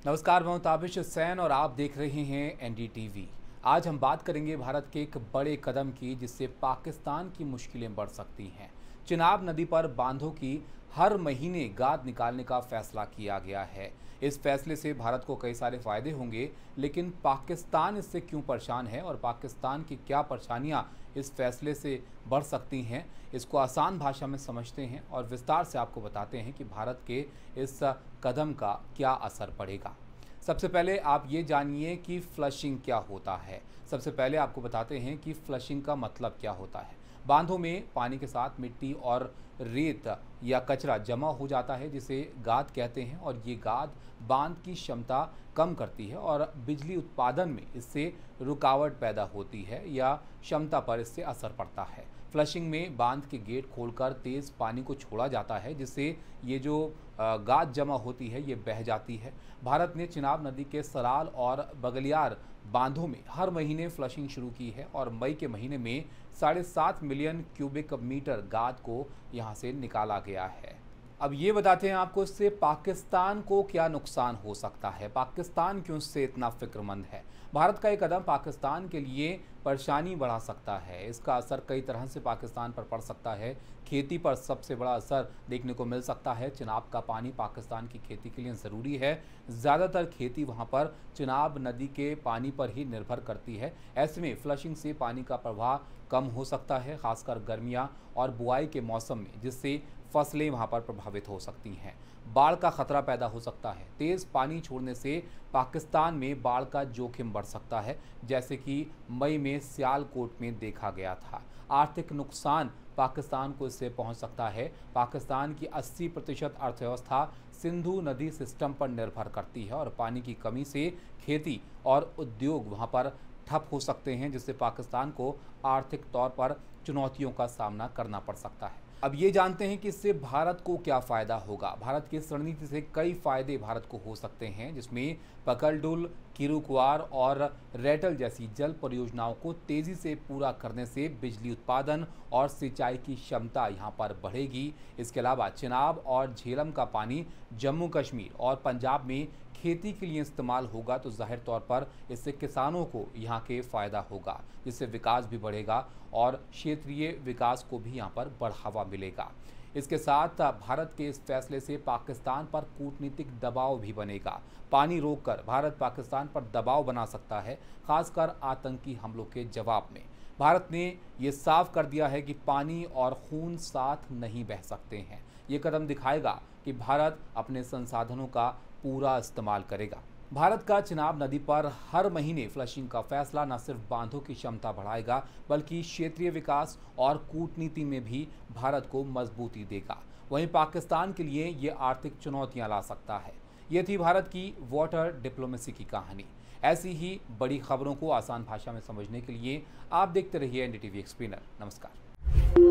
नमस्कार, मैं ताबिश हुसैन और आप देख रहे हैं एनडीटीवी। आज हम बात करेंगे भारत के एक बड़े कदम की जिससे पाकिस्तान की मुश्किलें बढ़ सकती हैं। चिनाब नदी पर बांधों की हर महीने गाद निकालने का फैसला किया गया है। इस फैसले से भारत को कई सारे फायदे होंगे, लेकिन पाकिस्तान इससे क्यों परेशान है और पाकिस्तान की क्या परेशानियां इस फैसले से बढ़ सकती हैं, इसको आसान भाषा में समझते हैं और विस्तार से आपको बताते हैं कि भारत के इस कदम का क्या असर पड़ेगा। सबसे पहले आप ये जानिए कि फ्लशिंग क्या होता है। सबसे पहले आपको बताते हैं कि फ्लशिंग का मतलब क्या होता है। बांधों में पानी के साथ मिट्टी और रेत या कचरा जमा हो जाता है जिसे गाद कहते हैं, और ये गाद बांध की क्षमता कम करती है और बिजली उत्पादन में इससे रुकावट पैदा होती है या क्षमता पर इससे असर पड़ता है। फ्लशिंग में बांध के गेट खोलकर तेज़ पानी को छोड़ा जाता है जिससे ये जो गाद जमा होती है ये बह जाती है। भारत ने चिनाब नदी के सराल और बगलियार बांधों में हर महीने फ्लशिंग शुरू की है और मई के महीने में 7.5 मिलियन क्यूबिक मीटर गाद को यहाँ से निकाला गया है। अब ये बताते हैं आपको इससे पाकिस्तान को क्या नुकसान हो सकता है, पाकिस्तान क्यों इससे इतना फिक्रमंद है। भारत का ये कदम पाकिस्तान के लिए परेशानी बढ़ा सकता है। इसका असर कई तरह से पाकिस्तान पर पड़ सकता है। खेती पर सबसे बड़ा असर देखने को मिल सकता है। चिनाब का पानी पाकिस्तान की खेती के लिए ज़रूरी है। ज़्यादातर खेती वहाँ पर चिनाब नदी के पानी पर ही निर्भर करती है। ऐसे में फ्लशिंग से पानी का प्रवाह कम हो सकता है, खासकर गर्मियाँ और बुआई के मौसम में, जिससे फसलें वहाँ पर प्रभावित हो सकती हैं। बाढ़ का खतरा पैदा हो सकता है। तेज़ पानी छोड़ने से पाकिस्तान में बाढ़ का जोखिम बढ़ सकता है, जैसे कि मई में सियालकोट में देखा गया था। आर्थिक नुकसान पाकिस्तान को इससे पहुंच सकता है। पाकिस्तान की 80% अर्थव्यवस्था सिंधु नदी सिस्टम पर निर्भर करती है और पानी की कमी से खेती और उद्योग वहां पर ठप हो सकते हैं, जिससे पाकिस्तान को आर्थिक तौर पर चुनौतियों का सामना करना पड़ सकता है। अब ये जानते हैं कि इससे भारत को क्या फ़ायदा होगा। भारत की इस रणनीति से कई फायदे भारत को हो सकते हैं, जिसमें पकलडुल, किरुक्वार और रेटल जैसी जल परियोजनाओं को तेज़ी से पूरा करने से बिजली उत्पादन और सिंचाई की क्षमता यहाँ पर बढ़ेगी। इसके अलावा चिनाब और झेलम का पानी जम्मू कश्मीर और पंजाब में खेती के लिए इस्तेमाल होगा, तो जाहिर तौर पर इससे किसानों को यहाँ के फ़ायदा होगा, जिससे विकास भी बढ़ेगा और क्षेत्रीय विकास को भी यहाँ पर बढ़ावा मिलेगा। इसके साथ भारत के इस फैसले से पाकिस्तान पर कूटनीतिक दबाव भी बनेगा। पानी रोककर भारत पाकिस्तान पर दबाव बना सकता है, खासकर आतंकी हमलों के जवाब में। भारत ने ये साफ कर दिया है कि पानी और खून साथ नहीं बह सकते हैं। ये कदम दिखाएगा कि भारत अपने संसाधनों का पूरा इस्तेमाल करेगा। भारत का चिनाब नदी पर हर महीने फ्लशिंग का फैसला न सिर्फ बांधों की क्षमता बढ़ाएगा, बल्कि क्षेत्रीय विकास और कूटनीति में भी भारत को मजबूती देगा। वहीं पाकिस्तान के लिए ये आर्थिक चुनौतियां ला सकता है। ये थी भारत की वाटर डिप्लोमेसी की कहानी। ऐसी ही बड़ी खबरों को आसान भाषा में समझने के लिए आप देखते रहिए एनडीटीवी एक्सप्लेनर। नमस्कार।